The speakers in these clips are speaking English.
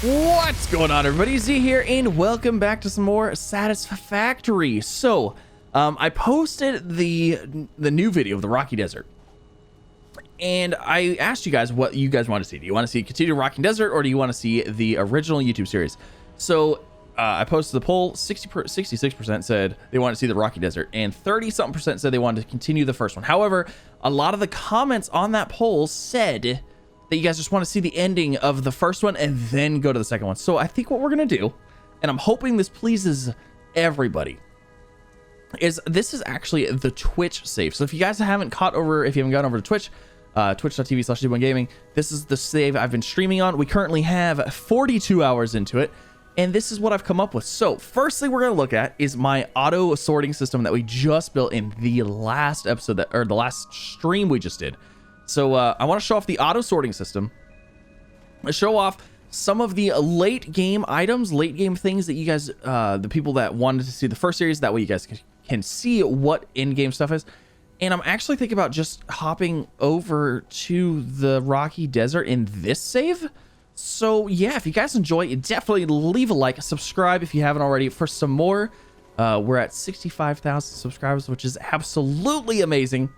What's going on, everybody? Z here, and welcome back to some more Satisfactory. So, I posted the new video of the Rocky Desert, and I asked you guys what you guys want to see. Do you want to see Continue Rocky Desert, or do you want to see the original YouTube series? So, I posted the poll. 66% said they want to see the Rocky Desert, and 30-something% said they wanted to continue the first one. However, a lot of the comments on that poll said that you guys just want to see the ending of the first one and then go to the second one. So I think what we're going to do, and I'm hoping this pleases everybody, is this is actually the Twitch save. So if you guys haven't gone over to Twitch, twitch.tv/Z1Gaming, this is the save I've been streaming on. We currently have 42 hours into it, and this is what I've come up with. So first thing we're going to look at is my auto sorting system that we just built in the last episode, or the last stream we just did. So I want to show off the auto sorting system. I show off some of the late game items, late game things that you guys, the people that wanted to see the first series, that way you guys can see what in-game stuff is. And I'm actually thinking about just hopping over to the Rocky Desert in this save. So yeah, if you guys enjoy it, definitely leave a like, subscribe if you haven't already for some more. We're at 65,000 subscribers, which is absolutely amazing.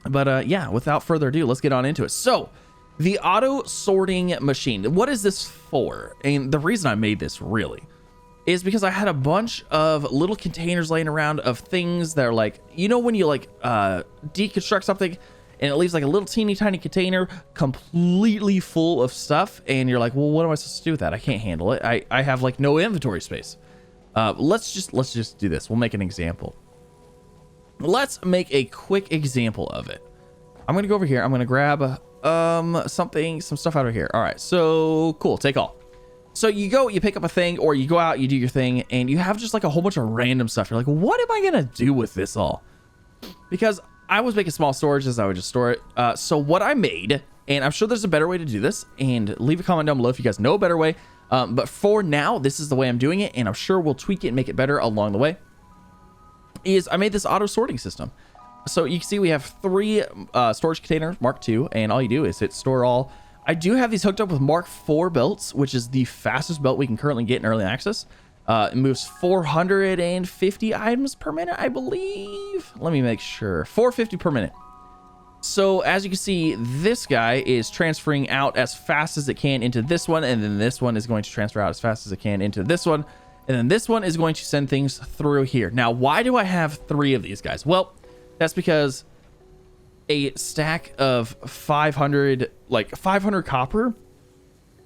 But yeah, without further ado, let's get on into it. So the auto sorting machine, what is this for? And the reason I made this really is because I had a bunch of little containers laying around of things that are like, you know, when you like deconstruct something and it leaves like a little teeny tiny container completely full of stuff, and you're like, well, what am I supposed to do with that? I can't handle it. I have like no inventory space. Let's just do this. We'll make an example. Let's make a quick example of it. I'm gonna go over here. I'm gonna grab some stuff out of here. All right, so cool, take all. So you go, you pick up a thing, or you go out, you do your thing, and you have just like a whole bunch of random stuff. You're like, what am I gonna do with this all? Because I was making small storages, I would just store it. So what I made, and I'm sure there's a better way to do this, and leave a comment down below if you guys know a better way. But for now, this is the way I'm doing it, and I'm sure we'll tweak it and make it better along the way. Is I made this auto sorting system. So you can see we have 3 storage containers, Mark II, and all you do is hit store all. I do have these hooked up with Mark IV belts, which is the fastest belt we can currently get in early access. It moves 450 items per minute, I believe. Let me make sure. 450 per minute. So as you can see, this guy is transferring out as fast as it can into this one, and then this one is going to transfer out as fast as it can into this one. And then this one is going to send things through here. Now, why do I have 3 of these guys? Well, that's because a stack of 500 copper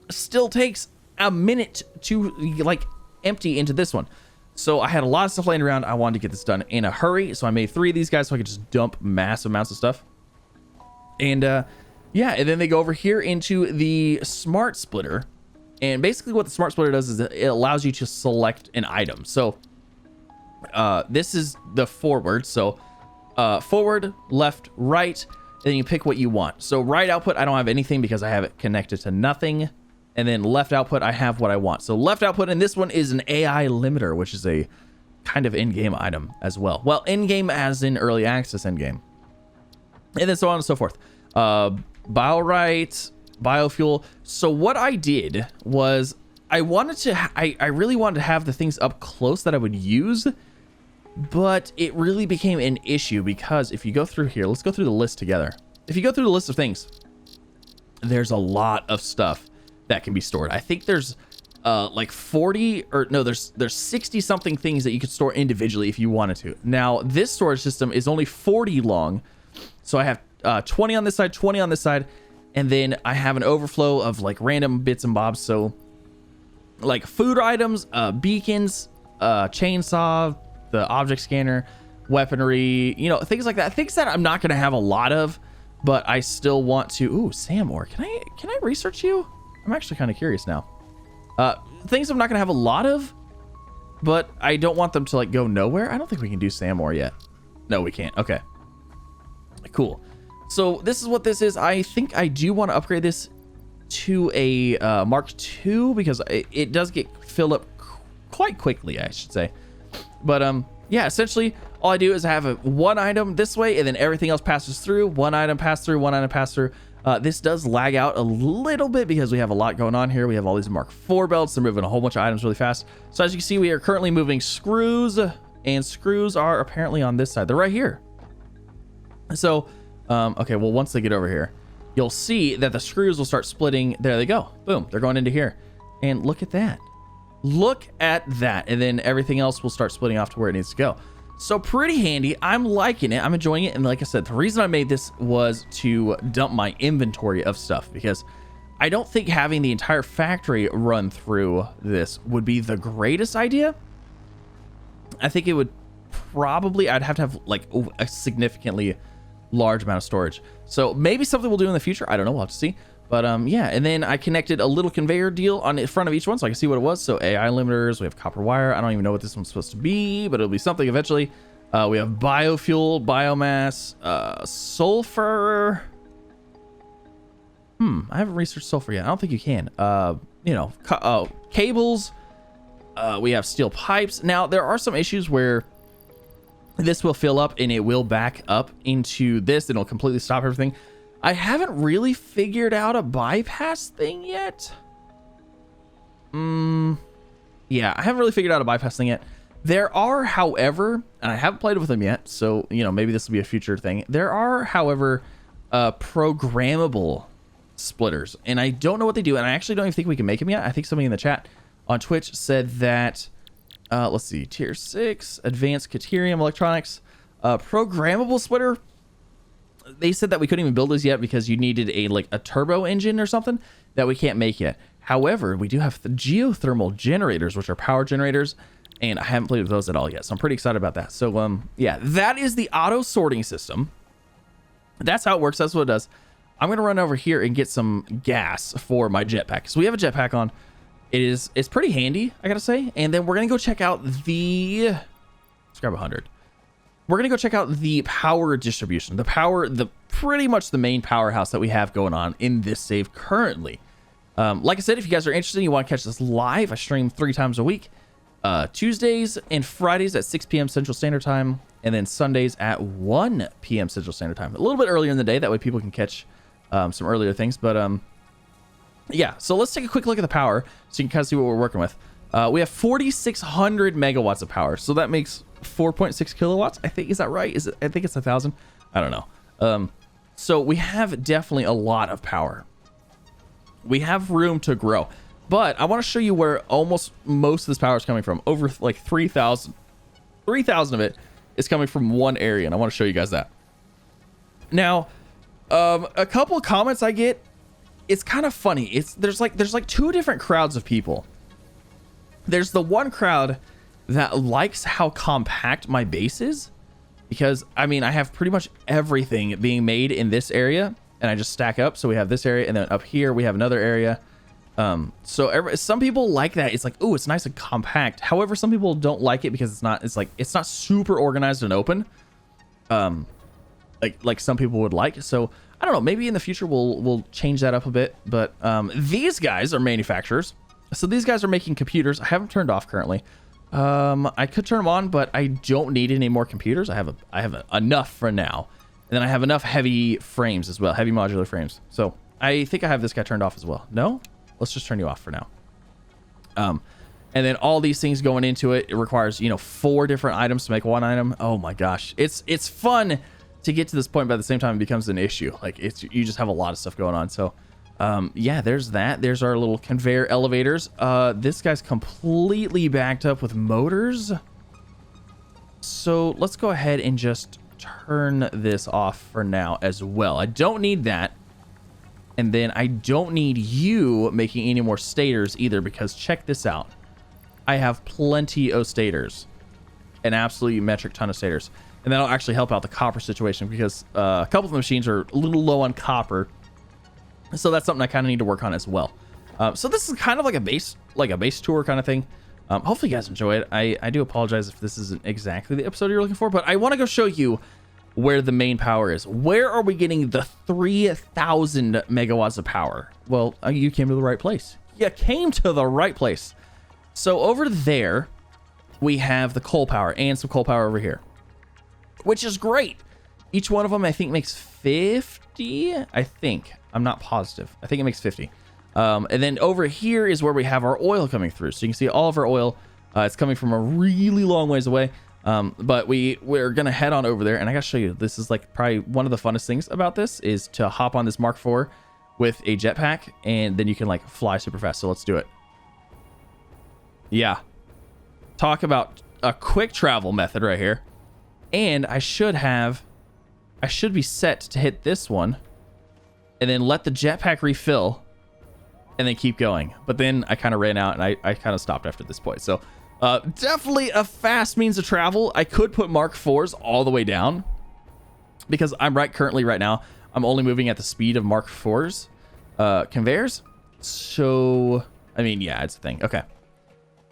still takes a minute to like empty into this one. So I had a lot of stuff laying around. I wanted to get this done in a hurry. So I made 3 of these guys so I could just dump massive amounts of stuff. And yeah, and then they go over here into the smart splitter. And basically what the smart splitter does is it allows you to select an item. So this is the forward. So forward, left, right, and then you pick what you want. So right output, I don't have anything because I have it connected to nothing. And then left output, I have what I want. So left output, and this one is an AI limiter, which is a kind of in-game item as well. Well, in-game as in early access in-game. And then so on and so forth. Biorite, biofuel. So what I did was I really wanted to have the things up close that I would use, but it really became an issue because if you go through here, let's go through the list together. If you go through the list of things, there's a lot of stuff that can be stored. I think there's like 40 or no, there's 60 something things that you could store individually if you wanted to. Now this storage system is only 40 long, so I have 20 on this side, 20 on this side. And then I have an overflow of like random bits and bobs. So like food items, beacons, chainsaw, the object scanner, weaponry, you know, things like that. Things that I'm not going to have a lot of, but I still want to. Ooh, Sam ore. Can I research you? I'm actually kind of curious now. Things I'm not going to have a lot of, but I don't want them to like go nowhere. I don't think we can do Sam ore yet. No, we can't. Okay. Cool. So this is what this is. I think I do want to upgrade this to a Mark II because it does get filled up quite quickly, I should say. But yeah, essentially all I do is I have one item this way, and then everything else passes through. One item pass through, one item pass through. This does lag out a little bit because we have a lot going on here. We have all these Mark IV belts. They're moving a whole bunch of items really fast. So as you can see, we are currently moving screws, and screws are apparently on this side. They're right here. So, okay, well, once they get over here, you'll see that the screws will start splitting. There they go. Boom. They're going into here. And look at that. Look at that. And then everything else will start splitting off to where it needs to go. So pretty handy. I'm liking it. I'm enjoying it. And like I said, the reason I made this was to dump my inventory of stuff, because I don't think having the entire factory run through this would be the greatest idea. I think it would probably, I'd have to have like a significantly large amount of storage. So maybe something we'll do in the future. I don't know. We'll have to see. But yeah, and then I connected a little conveyor deal on the front of each one so I can see what it was. So AI limiters, we have copper wire. I don't even know what this one's supposed to be, but it'll be something eventually. We have biofuel, biomass, sulfur. I haven't researched sulfur yet. I don't think you can. Cables. We have steel pipes. Now, there are some issues where this will fill up and it will back up into this and it'll completely stop everything. I haven't really figured out a bypass thing yet. Yeah, I haven't really figured out a bypass thing yet. There are, however, and I haven't played with them yet, so, you know, maybe this will be a future thing. There are, however, programmable splitters, and I don't know what they do, and I actually don't even think we can make them yet. I think somebody in the chat on Twitch said that, let's see, tier 6, advanced Caterium electronics, programmable splitter. They said that we couldn't even build this yet because you needed a turbo engine or something that we can't make yet. However, we do have the geothermal generators, which are power generators, and I haven't played with those at all yet, so I'm pretty excited about that. So yeah, that is the auto sorting system. That's how it works. That's what it does. I'm gonna run over here and get some gas for my jetpack. So we have a jetpack on. It's pretty handy, I gotta say. And then we're gonna go check out the, let's grab 100. We're gonna go check out the power distribution, the pretty much the main powerhouse that we have going on in this save currently. Like I said, if you guys are interested, you want to catch this live, I stream 3 times a week, Tuesdays and Fridays at 6 p.m. Central Standard Time, and then Sundays at 1 p.m. Central Standard Time, a little bit earlier in the day. That way people can catch some earlier things. But yeah, so let's take a quick look at the power so you can kind of see what we're working with. We have 4,600 megawatts of power, so that makes 4.6 kilowatts. I think, is that right? Is it? I think it's 1,000. I don't know. So we have definitely a lot of power. We have room to grow, but I want to show you where almost most of this power is coming from. Over like 3,000 of it is coming from one area, and I want to show you guys that. Now, a couple of comments I get, it's kind of funny. There's like 2 different crowds of people. There's the one crowd that likes how compact my base is, because I mean, I have pretty much everything being made in this area, and I just stack up. So we have this area, and then up here we have another area. Some people like that. It's like, oh, it's nice and compact. However, some people don't like it because it's not super organized and open, like some people would like. So I don't know, maybe in the future we'll change that up a bit. But these guys are manufacturers, so these guys are making computers. I haven't turned off currently. I could turn them on, but I don't need any more computers. I have enough for now. And then I have enough heavy frames as well, heavy modular frames. So I think I have this guy turned off as well. No? Let's just turn you off for now. And then all these things going into it, it requires, 4 different items to make one item. Oh my gosh. It's fun to get to this point, but at the same time it becomes an issue. Like you just have a lot of stuff going on. So yeah, there's that. There's our little conveyor elevators. This guy's completely backed up with motors. So let's go ahead and just turn this off for now as well. I don't need that. And then I don't need you making any more stators either, because check this out. I have plenty of stators, an absolute metric ton of stators. And that'll actually help out the copper situation, because a couple of the machines are a little low on copper. So that's something I kind of need to work on as well. So this is kind of like a base tour kind of thing. Hopefully you guys enjoy it. I do apologize if this isn't exactly the episode you're looking for, but I want to go show you where the main power is. Where are we getting the 3,000 megawatts of power? Well, you came to the right place. You came to the right place. So over there, we have the coal power and some coal power over here, which is great. Each one of them, I think, makes 50. I think. I'm not positive. I think it makes 50. And then over here is where we have our oil coming through. So you can see all of our oil. It's coming from a really long ways away. But we're going to head on over there. And I got to show you, this is like probably one of the funnest things about this is to hop on this Mark IV with a jetpack. And then you can like fly super fast. So let's do it. Yeah. Talk about a quick travel method right here. And I should be set to hit this one and then let the jetpack refill and then keep going. But then I kind of ran out and I kind of stopped after this point. So definitely a fast means of travel. I could put Mark IVs all the way down because I'm currently right now, I'm only moving at the speed of Mark IVs conveyors. So, I mean, yeah, it's a thing. Okay.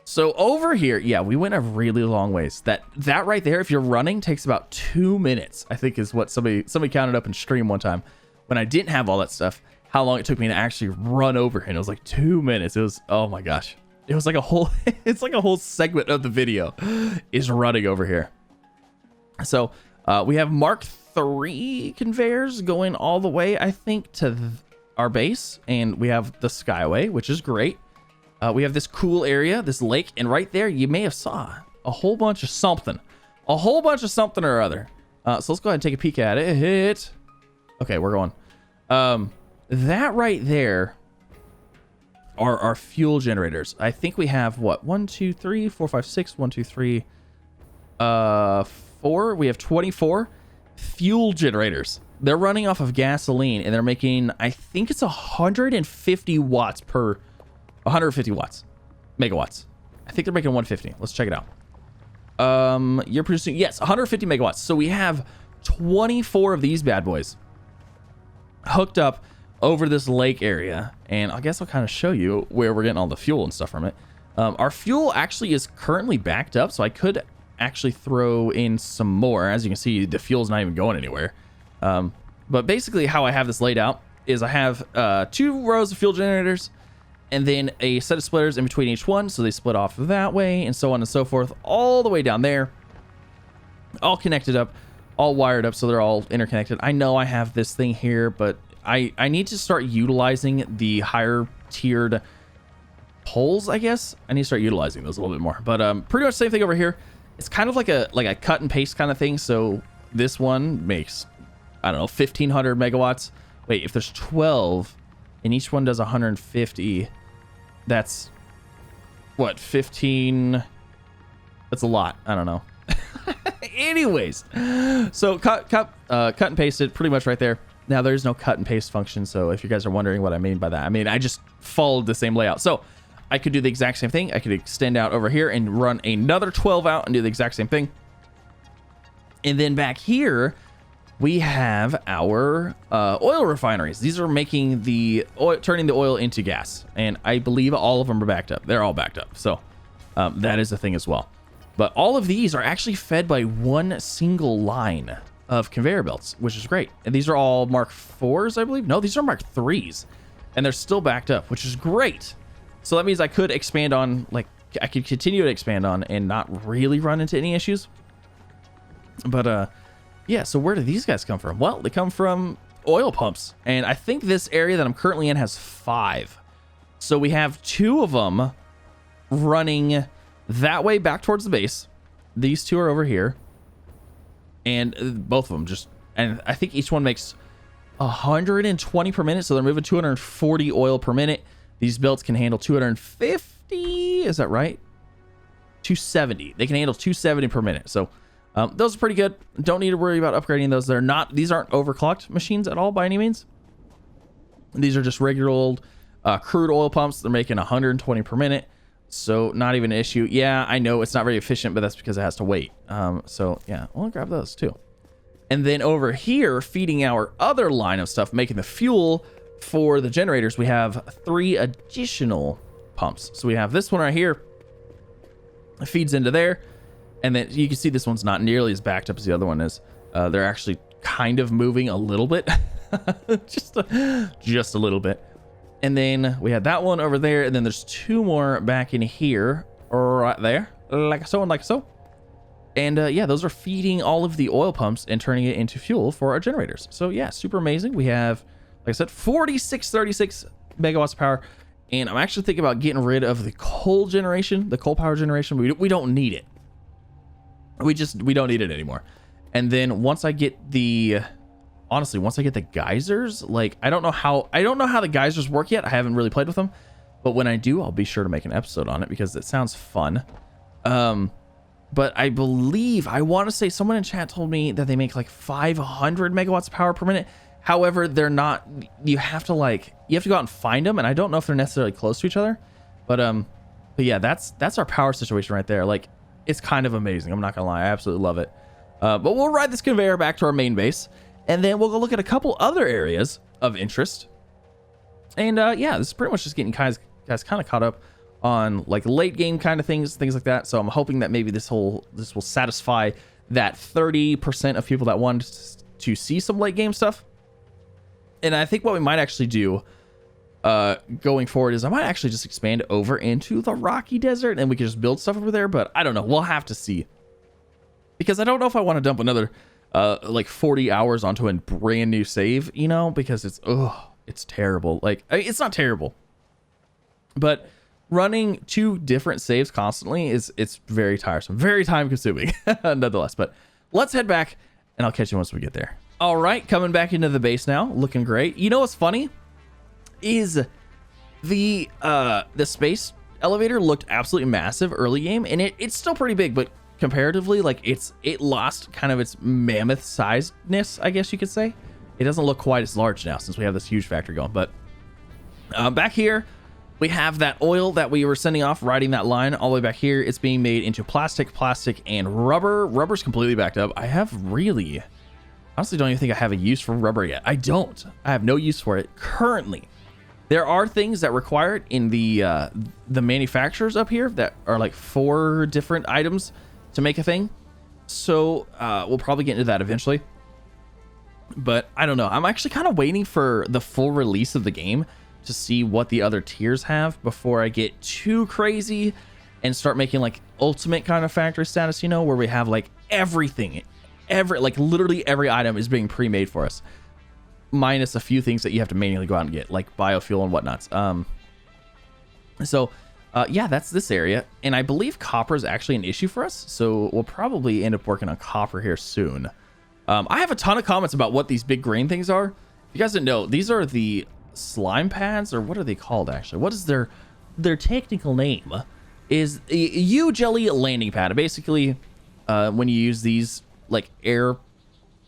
So over here, yeah, we went a really long ways. That right there, if you're running, takes about 2 minutes, I think is what somebody counted up in stream one time. When I didn't have all that stuff, how long it took me to actually run over here. And it was like 2 minutes. It was, oh my gosh. It was like a whole, it's like a whole segment of the video is running over here. So we have Mark III conveyors going all the way, I think, to our base. And we have the Skyway, which is great. We have this cool area, this lake, and right there you may have saw a whole bunch of something or other. So let's go ahead and take a peek at it. Okay, we're going. That right there are our fuel generators. I think we have what? 1, 2, 3, 4, 5, 6, 1, 2, 3, 4. We have 24 fuel generators. They're running off of gasoline and they're making, I think it's 150 watts per 150 watts, megawatts. I think they're making 150. Let's check it out. You're producing, yes, 150 megawatts. So we have 24 of these bad boys hooked up over this lake area. And I guess I'll kind of show you where we're getting all the fuel and stuff from it. Our fuel actually is currently backed up. So I could actually throw in some more. As you can see, the fuel's not even going anywhere. But basically how I have this laid out is I have 2 rows of fuel generators and then a set of splitters in between each one. So they split off that way and so on and so forth, all the way down there, all connected up, all wired up. So they're all interconnected. I know I have this thing here, but I need to start utilizing the higher tiered poles, I guess. I need to start utilizing those a little bit more, but pretty much same thing over here. It's kind of like a cut and paste kind of thing. So this one makes, I don't know, 1500 megawatts. Wait, if there's 12 and each one does 150, that's what, 15? That's a lot. I don't know. Anyways, so cut and paste it pretty much right there. Now there's no cut and paste function. So if you guys are wondering what I mean by that, I mean, I just followed the same layout. So I could do the exact same thing. I could extend out over here and run another 12 out and do the exact same thing. And then back here, we have our oil refineries. These are making the oil, turning the oil into gas. And I believe all of them are backed up. They're all backed up. So that is a thing as well. But all of these are actually fed by one single line of conveyor belts, which is great. And these are all Mark IVs, I believe. No, these are Mark IIIs. And they're still backed up, which is great. So that means I could expand on, like, I could continue to expand on and not really run into any issues. But, yeah, so where do these guys come from? Well, they come from oil pumps. And I think this area that I'm currently in has 5. So we have 2 of them running that way back towards the base. These 2 are over here. And both of them just, and I think each one makes 120 per minute. So they're moving 240 oil per minute. These belts can handle 250. Is that right? 270. They can handle 270 per minute. So those are pretty good. Don't need to worry about upgrading those. They're not, these aren't overclocked machines at all by any means. These are just regular old crude oil pumps. They're making 120 per minute. So not even an issue. Yeah, I know it's not very efficient, but that's because it has to wait. So yeah, we'll grab those too. And then over here, feeding our other line of stuff, making the fuel for the generators, we have 3 additional pumps. So we have this one right here. It feeds into there. And then you can see this one's not nearly as backed up as the other one is. They're actually kind of moving a little bit. just a little bit. And then we had that one over there. And then there's 2 more back in here right there. like so and like so. And yeah, those are feeding all of the oil pumps and turning it into fuel for our generators. So yeah, super amazing. We have, like I said, 36 megawatts of power. And I'm actually thinking about getting rid of the coal generation, the coal power generation. We don't need it. We don't need it anymore. And then once I get the, honestly, once I get the geysers, like I don't know how the geysers work yet. I haven't really played with them, but when I do, I'll be sure to make an episode on it because it sounds fun. But I believe, I want to say someone in chat told me that they make like 500 megawatts of power per minute. However, they're not, you have to go out and find them. And I don't know if they're necessarily close to each other, but yeah, that's our power situation right there. Like, it's kind of amazing. I'm not gonna lie. I absolutely love it. But we'll ride this conveyor back to our main base, and then we'll go look at a couple other areas of interest. And yeah, this is pretty much just getting guys kind of caught up on like late game kind of things like that. So I'm hoping that maybe this will satisfy that 30% of people that want to see some late game stuff. And I think what we might actually do going forward is I might actually just expand over into the Rocky Desert and we can just build stuff over there. But I don't know. We'll have to see, because I don't know if I want to dump another like 40 hours onto a brand new save, you know, because it's terrible. Like, I mean, it's not terrible, but running two different saves constantly it's very tiresome, very time consuming nonetheless. But let's head back and I'll catch you once we get there. All right, coming back into the base now, looking great. You know what's funny is the space elevator looked absolutely massive early game, and it's still pretty big, but comparatively, like it lost kind of its mammoth sizedness, I guess you could say. It doesn't look quite as large now since we have this huge factory going. But back here we have that oil that we were sending off, riding that line all the way back here. It's being made into plastic, and rubber. Rubber's completely backed up. I honestly don't even think I have a use for rubber yet. I have no use for it currently. There are things that require it in the manufacturers up here that are like 4 different items to make a thing. So we'll probably get into that eventually. But I don't know. I'm actually kind of waiting for the full release of the game to see what the other tiers have before I get too crazy and start making like ultimate kind of factory status, you know, where we have like everything, like literally every item is being pre-made for us, minus a few things that you have to manually go out and get, like biofuel and whatnots. Yeah, that's this area, and I believe copper is actually an issue for us, so we'll probably end up working on copper here soon. I have a ton of comments about what these big green things are. If you guys didn't know, these are the slime pads, or what are they called actually? What is their technical name? Is a U-jelly landing pad. Basically, when you use these like air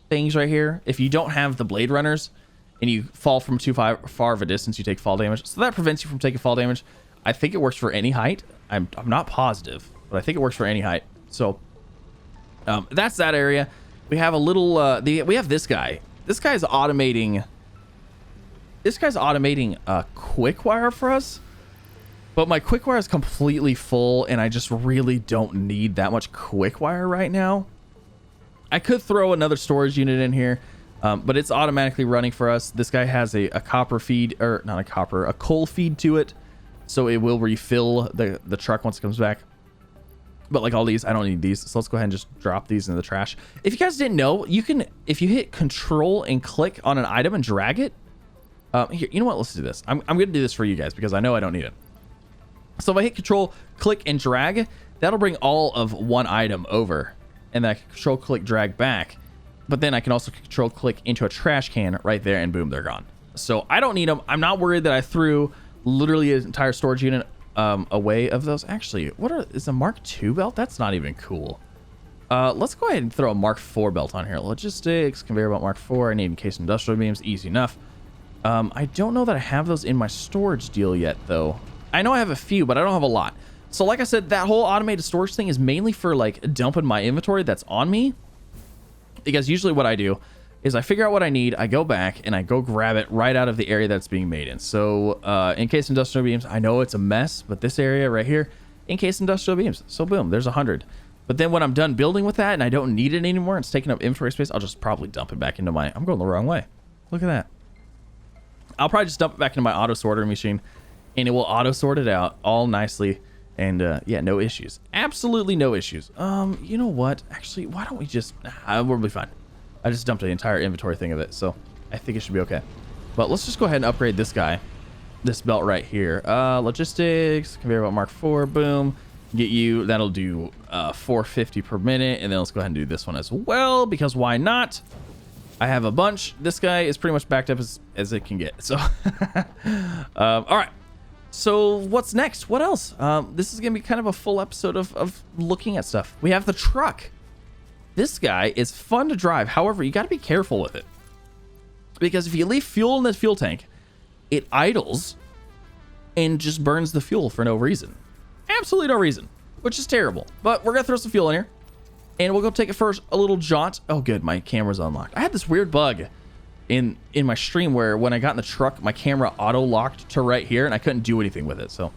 things right here, if you don't have the blade runners and you fall from too far of a distance, you take fall damage. So that prevents you from taking fall damage. I think it works for any height. I'm not positive, but I think it works for any height. So that's that area. We have a little we have this guy. This guy's automating a quick wire for us, but my quick wire is completely full and I just really don't need that much quick wire right now. I could throw another storage unit in here, but it's automatically running for us. This guy has a copper feed, or not a copper, a coal feed to it, so it will refill the truck once it comes back. But like all these, I don't need these, so let's go ahead and just drop these into the trash. If you guys didn't know, you can, if you hit Control and click on an item and drag it, here, you know what, let's do this. I'm gonna do this for you guys because I know I don't need it. So if I hit Control, click, and drag, that'll bring all of one item over, and then I can Control, click, drag back. But then I can also Control, click into a trash can right there, and boom, they're gone. So I don't need them. I'm not worried that I threw literally an entire storage unit away of those. Actually, is a Mark II belt? That's not even cool. Let's go ahead and throw a Mark IV belt on here. Logistics, conveyor belt Mark IV. I need encased industrial beams. Easy enough. I don't know that I have those in my storage deal yet, though. I know I have a few, but I don't have a lot. So like I said, that whole automated storage thing is mainly for like dumping my inventory that's on me. Because usually what I do is I figure out what I need, I go back, and I go grab it right out of the area that's being made in. So encased industrial beams, I know it's a mess, but this area right here, encased industrial beams. So boom, there's 100. But then when I'm done building with that and I don't need it anymore, it's taking up inventory space, I'll just probably dump it back into my... I'm going the wrong way. Look at that. I'll probably just dump it back into my auto sorter machine, and it will auto sort it out all nicely And yeah, no issues. Absolutely no issues. You know what? Actually, why don't we just... we'll be fine. I just dumped the entire inventory thing of it, so I think it should be okay. But let's just go ahead and upgrade this guy. This belt right here. Logistics, conveyor belt Mark IV, boom. Get you, that'll do 450 per minute. And then let's go ahead and do this one as well, because why not? I have a bunch. This guy is pretty much backed up as it can get. So, all right. So what's next? What else? This is going to be kind of a full episode of looking at stuff. We have the truck. This guy is fun to drive. However, you got to be careful with it. Because if you leave fuel in this fuel tank, it idles and just burns the fuel for no reason. Absolutely no reason, which is terrible. But we're going to throw some fuel in here. And we'll go take it first, a little jaunt. Oh, good. My camera's unlocked. I had this weird bug in my stream where when I got in the truck, my camera auto-locked to right here, and I couldn't do anything with it. So,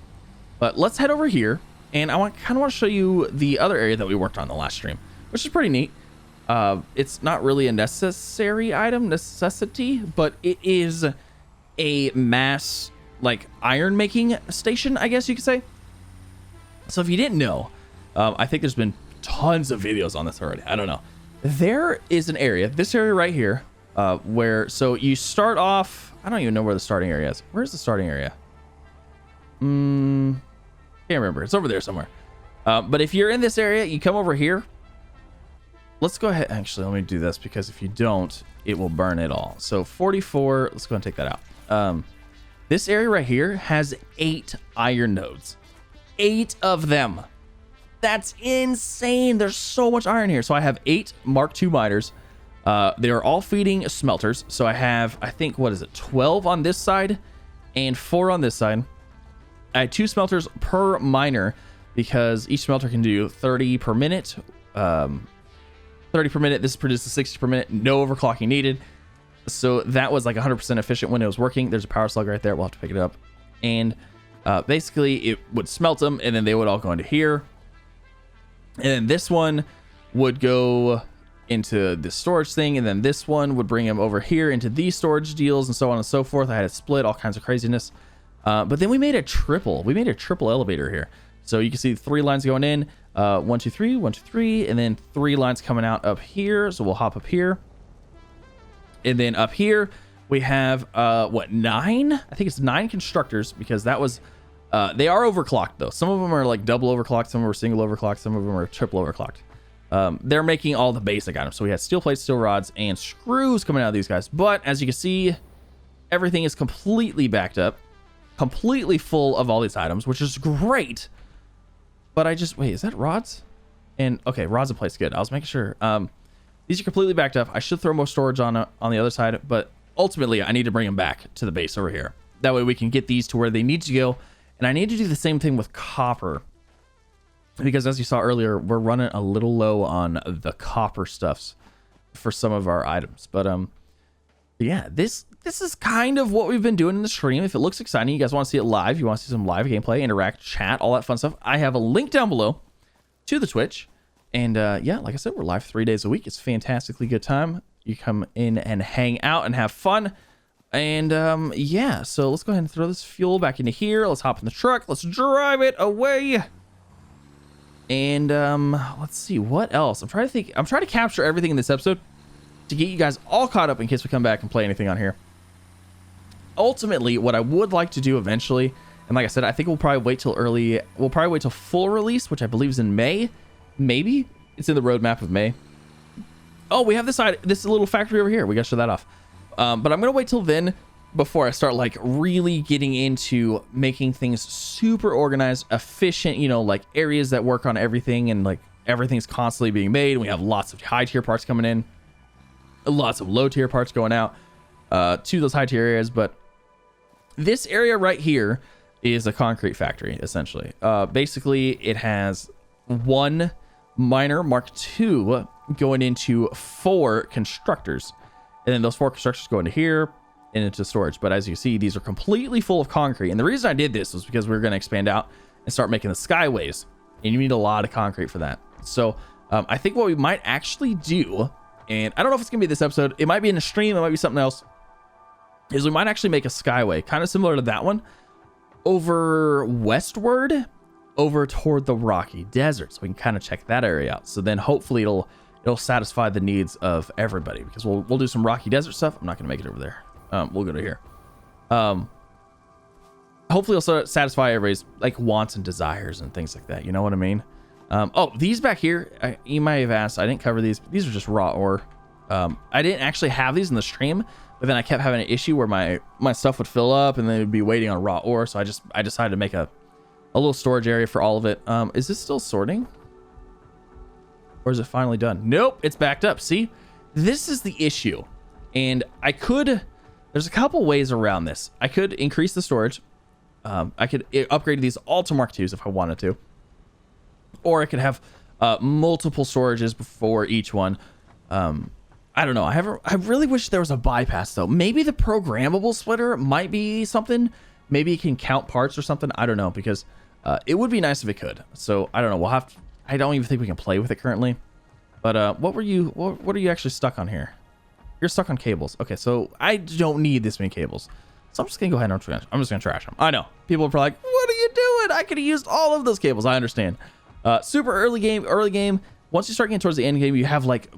but let's head over here. And I kind of want to show you the other area that we worked on the last stream, which is pretty neat. It's not really a necessary necessity, but it is a mass, like, iron making station, I guess you could say. So if you didn't know, I think there's been tons of videos on this already. I don't know. There is an area, this area right here, where, so you start off, I don't even know where the starting area is. Where's the starting area? Can't remember. It's over there somewhere. But if you're in this area, you come over here. Let's go ahead. Actually, let me do this, because if you don't, it will burn it all. So 44, let's go ahead and take that out. This area right here has 8 iron nodes. 8 of them. That's insane. There's so much iron here. So I have 8 Mark II miners. They are all feeding smelters. So I have, I think, what is it? 12 on this side and 4 on this side. I had 2 smelters per miner, because each smelter can do 30 per minute. 30 per minute. This produces 60 per minute. No overclocking needed. So that was like 100% efficient when it was working. There's a power slug right there. We'll have to pick it up. And basically it would smelt them, and then they would all go into here. And then this one would go into the storage thing, and then this one would bring them over here into these storage deals, and so on and so forth. I had it split, all kinds of craziness. But then we made a triple. We made a triple elevator here. So you can see 3 lines going in, 1, 2, 3, 1, 2, 3, and then 3 lines coming out up here. So we'll hop up here. And then up here, we have, 9? I think it's 9 constructors, because that was, they are overclocked though. Some of them are like double overclocked, some of them are single overclocked, some of them are triple overclocked. They're making all the basic items. So we had steel plates, steel rods, and screws coming out of these guys. But as you can see, everything is completely backed up, completely full of all these items, which is great. But wait, is that rods? And okay, rods and plates, good. I was making sure. These are completely backed up. I should throw more storage on the other side, but ultimately I need to bring them back to the base over here. That way we can get these to where they need to go. And I need to do the same thing with copper, because as you saw earlier, we're running a little low on the copper stuffs for some of our items. But yeah, this is kind of what we've been doing in the stream. If it looks exciting, you guys want to see it live, you want to see some live gameplay, interact, chat, all that fun stuff, I have a link down below to the Twitch. And yeah, like I said, we're live 3 days a week. It's a fantastically good time. You come in and hang out and have fun. And yeah, so let's go ahead and throw this fuel back into here. Let's hop in the truck. Let's drive it away. And let's see what else. I'm trying to think. I'm trying to capture everything in this episode to get you guys all caught up in case we come back and play anything on here. Ultimately, what I would like to do eventually, and like I said, I think we'll probably wait till full release, which I believe is in May. Maybe it's in the roadmap of May. Oh, we have this little factory over here. We got to show that off. But I'm gonna wait till then before I start like really getting into making things super organized, efficient, you know, like areas that work on everything, and like everything's constantly being made. And we have lots of high tier parts coming in, lots of low tier parts going out to those high tier areas. But this area right here is a concrete factory, essentially. Basically, it has 1 miner Mark II going into 4 constructors. And then those 4 constructors go into here and into storage. But as you see, these are completely full of concrete. And the reason I did this was because we were going to expand out and start making the skyways. And you need a lot of concrete for that. So I think what we might actually do, and I don't know if it's going to be this episode, it might be in a stream, it might be something else, is we might actually make a skyway, kind of similar to that one, over westward, over toward the Rocky Desert, so we can kind of check that area out. So then hopefully it'll satisfy the needs of everybody, because we'll do some Rocky Desert stuff. I'm not gonna make it over there. We'll go to here. Hopefully it'll satisfy everybody's like wants and desires and things like that. You know what I mean? Oh, these back here, you might have asked. I didn't cover these. These are just raw ore. I didn't actually have these in the stream, but then I kept having an issue where my stuff would fill up and then it would be waiting on raw ore. So I decided to make a little storage area for all of it. Is this still sorting? Or is it finally done? Nope, it's backed up. See, this is the issue. And there's a couple ways around this. I could increase the storage. I could upgrade these all to Mark IIs if I wanted to. Or I could have multiple storages before each one. I don't know. I really wish there was a bypass though. Maybe the programmable splitter might be something. Maybe it can count parts or something. I don't know, because it would be nice if it could. So I don't know. I don't even think we can play with it currently. But what are you actually stuck on here? You're stuck on cables. Okay, so I don't need this many cables. So I'm just gonna go ahead and I'm just gonna trash them. I know. People are probably like, what are you doing? I could have used all of those cables. I understand. Super early game. Once you start getting towards the end game, you have like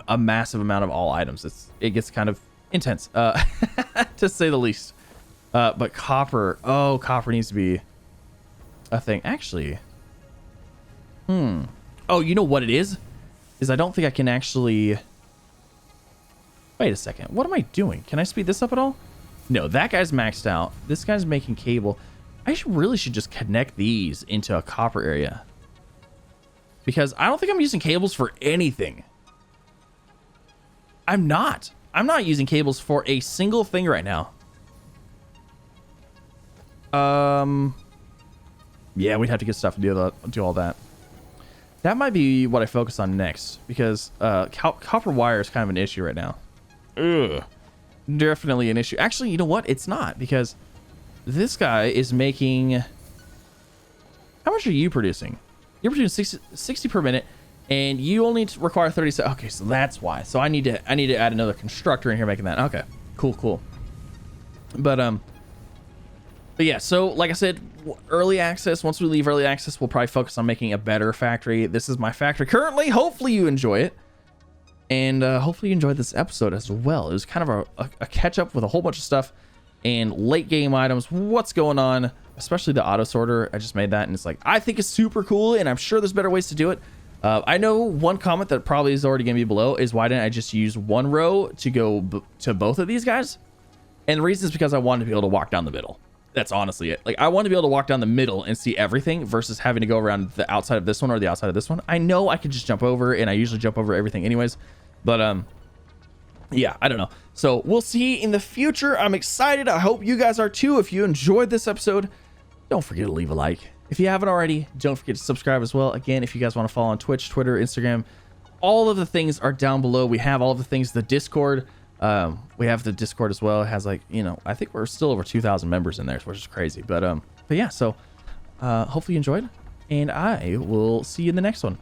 a massive amount of all items. It gets kind of intense, to say the least. But copper needs to be a thing. Actually, oh, you know what it is I don't think I can actually. Wait a second. What am I doing? Can I speed this up at all? No, that guy's maxed out. This guy's making cable. I really should just connect these into a copper area, because I don't think I'm using cables for anything. I'm not using cables for a single thing right now. Yeah, we'd have to get stuff to do all that. That might be what I focus on next, because copper wire is kind of an issue right now. Ugh. Definitely an issue. Actually, you know what? It's not, because this guy is making... How much are you producing? You're producing 60 per minute, and you only require 30. Okay, so that's why. So I need to add another constructor in here making that. Okay, cool. But yeah, so like I said, early access. Once we leave early access, we'll probably focus on making a better factory. This is my factory currently. Hopefully you enjoy it, and hopefully you enjoyed this episode as well. It was kind of a catch up with a whole bunch of stuff and late game items. What's going on? Especially the auto sorter. I just made that, and it's like, I think it's super cool, and I'm sure there's better ways to do it. I know one comment that probably is already gonna be below is, why didn't I just use one row to go to both of these guys? And the reason is because I wanted to be able to walk down the middle. That's honestly it. Like, I want to be able to walk down the middle and see everything versus having to go around the outside of this one or the outside of this one. I know I could just jump over, and I usually jump over everything anyways, but yeah, I don't know. So we'll see in the future. I'm excited. I hope you guys are too. If you enjoyed this episode, don't forget to leave a like. If you haven't already, don't forget to subscribe as well. Again, if you guys want to follow on Twitch, Twitter, Instagram, all of the things are down below. We have all of the things, the Discord. We have the Discord as well. It has, like, you know, I think we're still over 2,000 members in there, which is crazy. But yeah, so hopefully you enjoyed, and I will see you in the next one.